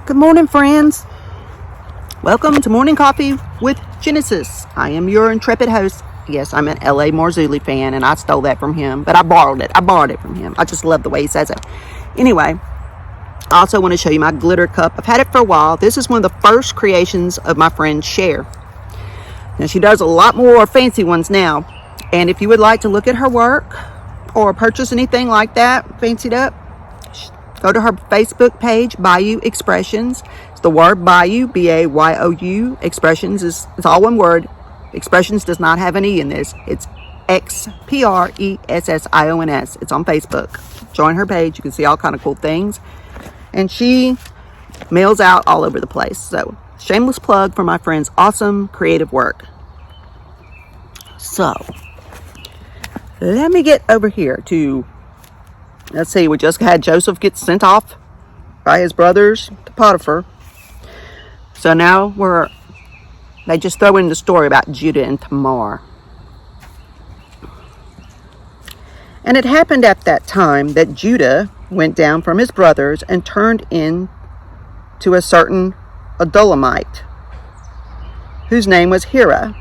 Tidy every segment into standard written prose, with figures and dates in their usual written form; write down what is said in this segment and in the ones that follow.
Good morning, friends. Welcome to Morning Coffee with Genesis. I am your intrepid host. Yes, I'm an L.A. Marzulli fan, and I stole that from him, but I borrowed it from him. I just love the way he says it. Anyway, I also want to show you my glitter cup. I've had it for a while. This is one of the first creations of my friend Cher. Now, she does a lot more fancy ones now, and if you would like to look at her work or purchase anything like that, fancied up, go to her Facebook page, Bayou Expressions. It's the word Bayou, B-A-Y-O-U. Expressions it's all one word. Expressions does not have an E in this. It's X-P-R-E-S-S-I-O-N-S. It's on Facebook. Join her page. You can see all kind of cool things. And she mails out all over the place. So, shameless plug for my friend's awesome creative work. So, let me get over here to... Let's see, we just had Joseph get sent off by his brothers to Potiphar. So now they just throw in the story about Judah and Tamar. And it happened at that time that Judah went down from his brothers and turned in to a certain Adulamite, whose name was Hira.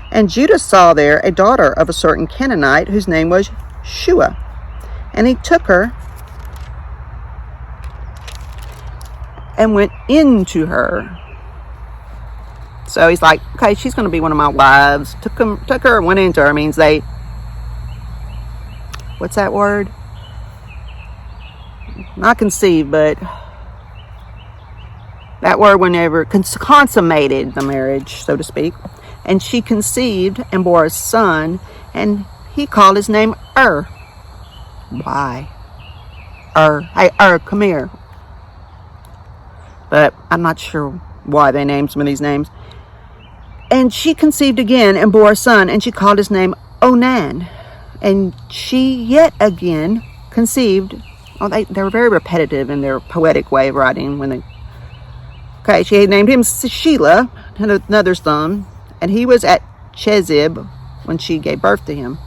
And Judah saw there a daughter of a certain Canaanite, whose name was Shua. And he took her and went into her. So he's like, okay, she's going to be one of my wives. Took her and went into her. Means they, what's that word? Not conceive, but that word whenever consummated the marriage, so to speak. And she conceived and bore a son, and he called his name Why? Hey, come here. But I'm not sure why they named some of these names. And she conceived again and bore a son, and she called his name Onan. And she yet again conceived. Oh, they were very repetitive in their poetic way of writing. Okay, she named him Shelah, another son, and he was at Chezib when she gave birth to him.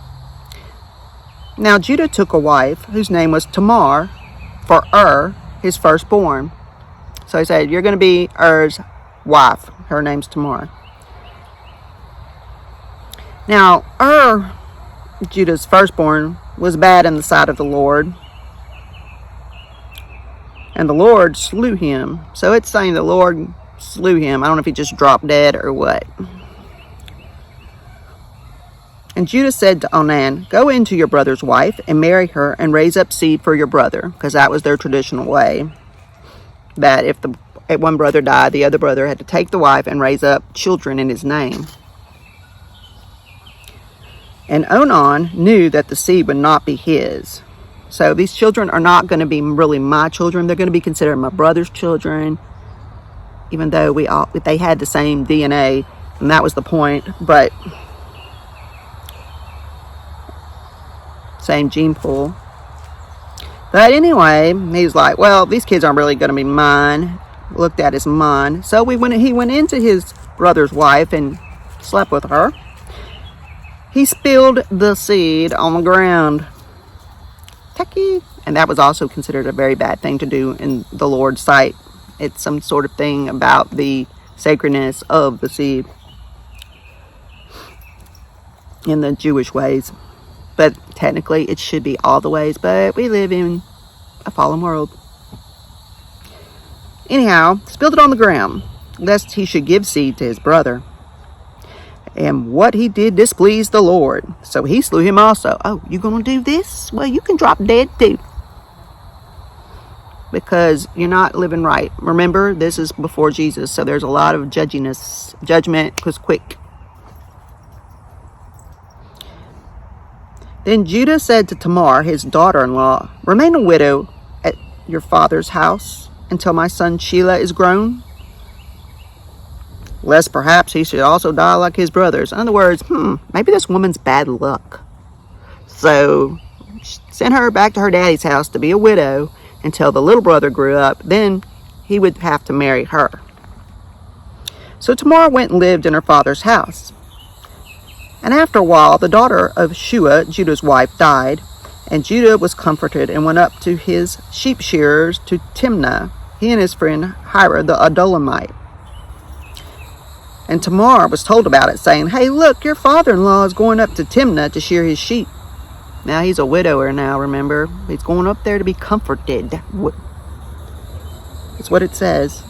Now Judah took a wife whose name was Tamar for his firstborn. So he said, you're going to be wife. Her name's Tamar. Now Judah's firstborn, was bad in the sight of the Lord. And the Lord slew him. So it's saying the Lord slew him. I don't know if he just dropped dead or what. And Judah said to Onan, go into your brother's wife and marry her and raise up seed for your brother. Because that was their traditional way. That if one brother died, the other brother had to take the wife and raise up children in his name. And Onan knew that the seed would not be his. So these children are not going to be really my children. They're going to be considered my brother's children. Even though they had the same DNA. And that was the point. But... same gene pool. But anyway, he's like, well, these kids aren't really going to be mine. Looked at as mine. So he went into his brother's wife and slept with her. He spilled the seed on the ground. Techie. And that was also considered a very bad thing to do in the Lord's sight. It's some sort of thing about the sacredness of the seed in the Jewish ways. But technically, it should be all the ways. But we live in a fallen world. Anyhow, spilled it on the ground, lest he should give seed to his brother. And what he did displeased the Lord. So he slew him also. Oh, you going to do this? Well, you can drop dead too. Because you're not living right. Remember, this is before Jesus. So there's a lot of judgment was quick. Then Judah said to Tamar, his daughter-in-law, remain a widow at your father's house until my son Shelah is grown, lest perhaps he should also die like his brothers. In other words, maybe this woman's bad luck. So send her back to her daddy's house to be a widow until the little brother grew up. Then he would have to marry her. So Tamar went and lived in her father's house. And after a while, the daughter of Shua, Judah's wife, died, and Judah was comforted and went up to his sheep shearers to Timnah, he and his friend Hira the Adullamite. And Tamar was told about it, saying, "Hey, look, your father-in-law is going up to Timnah to shear his sheep." Now he's a widower now, remember? He's going up there to be comforted. That's what it says.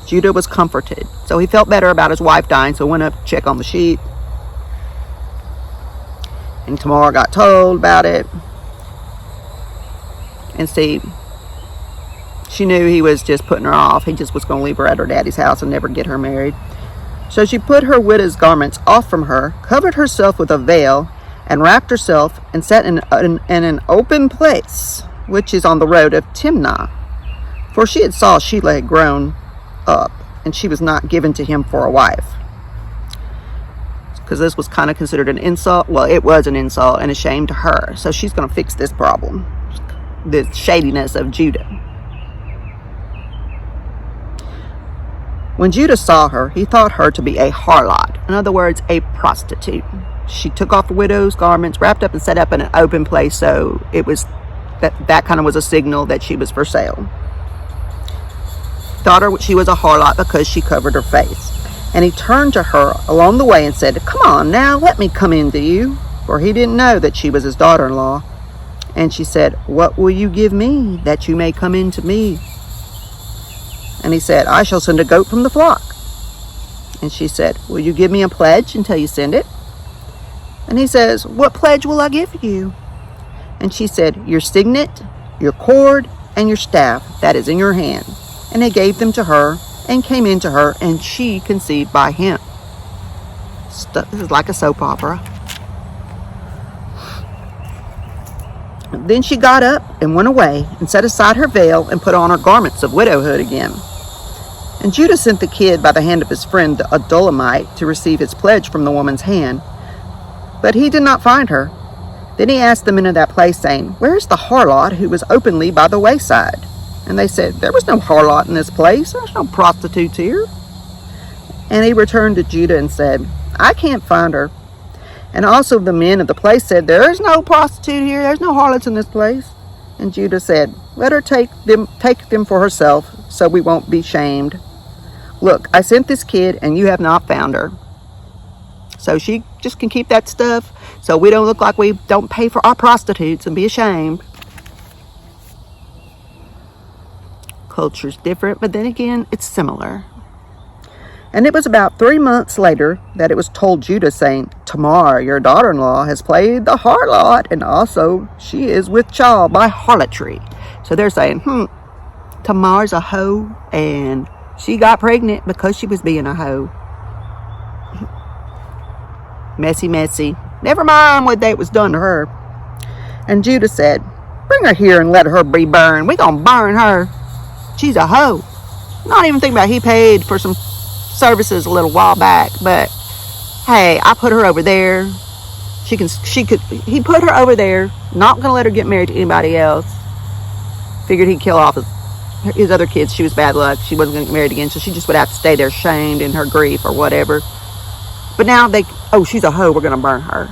Judah was comforted. So he felt better about his wife dying, so he went up to check on the sheep. And Tamar got told about it. And see, she knew he was just putting her off. He just was going to leave her at her daddy's house and never get her married. So she put her widow's garments off from her, covered herself with a veil, and wrapped herself, and sat in an open place, which is on the road of Timnah. For she had saw Sheila had grown up, and she was not given to him for a wife. Because this was kind of considered an insult. Well, it was an insult and a shame to her. So she's going to fix this problem, the shadiness of Judah. When Judah saw her, he thought her to be a harlot. In other words, a prostitute. She took off the widow's garments, wrapped up and set up in an open place. So it was that kind of was a signal that she was for sale. Thought her she was a harlot because she covered her face. And he turned to her along the way and said, "Come on now, let me come in to you." For he didn't know that she was his daughter-in-law. And she said, "What will you give me that you may come in to me?" And he said, "I shall send a goat from the flock." And she said, "Will you give me a pledge until you send it?" And he says, "What pledge will I give you?" And she said, "Your signet, your cord, and your staff that is in your hand." And he gave them to her, and came in to her, and she conceived by him. This is like a soap opera. Then she got up and went away, and set aside her veil, and put on her garments of widowhood again. And Judah sent the kid by the hand of his friend the Adullamite to receive his pledge from the woman's hand. But he did not find her. Then he asked the men of that place, saying, "Where is the harlot who was openly by the wayside?" And they said, "There was no harlot in this place. There's no prostitutes here." And he returned to Judah and said, "I can't find her." And also the men of the place said, "There is no prostitute here. There's no harlots in this place." And Judah said, "Let her take them for herself, so we won't be shamed. Look, I sent this kid, and you have not found her." So she just can keep that stuff, so we don't look like we don't pay for our prostitutes and be ashamed. Culture's different, but then again, it's similar. And it was about 3 months later that it was told Judah, saying, "Tamar, your daughter-in-law, has played the harlot, and also she is with child by harlotry." So they're saying, Tamar's a hoe, and she got pregnant because she was being a hoe. Messy, messy. Never mind what that was done to her. And Judah said, "Bring her here and let her be burned. We're going to burn her. She's a hoe." Not even thinking about he paid for some services a little while back, but hey, I put her over there. He put her over there, not going to let her get married to anybody else. Figured he'd kill off his other kids. She was bad luck. She wasn't going to get married again, so she just would have to stay there shamed in her grief or whatever. But now she's a hoe, we're going to burn her.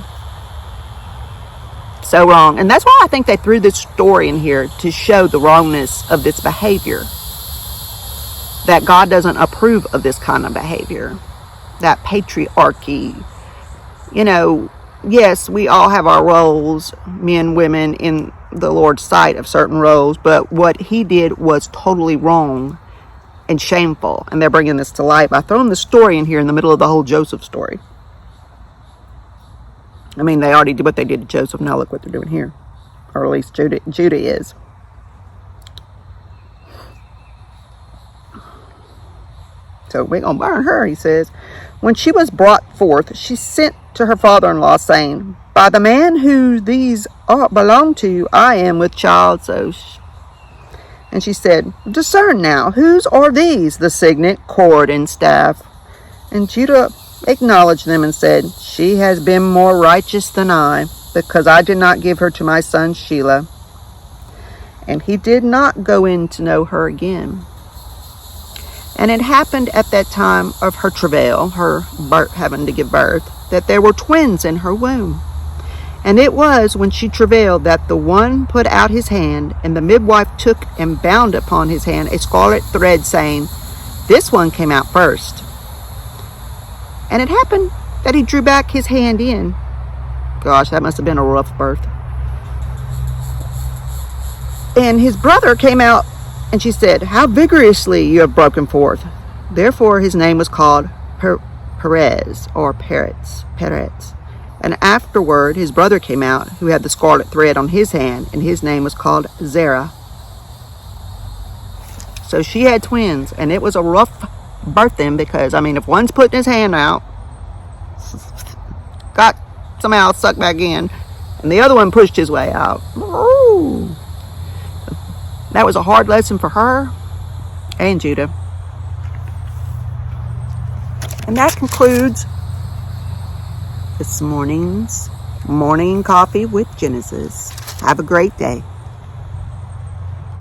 So wrong. And that's why I think they threw this story in here, to show the wrongness of this behavior. That God doesn't approve of this kind of behavior. That patriarchy. Yes, we all have our roles, men, women, in the Lord's sight of certain roles, but what he did was totally wrong and shameful. And they're bringing this to light by throwing the story in here in the middle of the whole Joseph story. I mean, they already did what they did to Joseph. Now look what they're doing here. Or at least Judah is. So we're going to burn her, he says. When she was brought forth, she sent to her father-in-law, saying, "By the man who these belong to, I am with child." And she said, "Discern now, whose are these, the signet, cord, and staff?" And Judah acknowledged them and said, "She has been more righteous than I, because I did not give her to my son Sheila." And he did not go in to know her again. And it happened at that time of her travail, her having to give birth, that there were twins in her womb. And it was when she travailed that the one put out his hand, and the midwife took and bound upon his hand a scarlet thread, saying, This one came out first. And it happened that he drew back his hand in. Gosh, that must have been a rough birth. And his brother came out, and she said, How vigorously you have broken forth. Therefore his name was called Perez, or Peretz. And afterward his brother came out, who had the scarlet thread on his hand, and his name was called Zerah. So she had twins, and it was a rough birthing because, if one's putting his hand out, got somehow sucked back in, and the other one pushed his way out. Ooh. That was a hard lesson for her and Judah. And that concludes this morning's Morning Coffee with Genesis. Have a great day.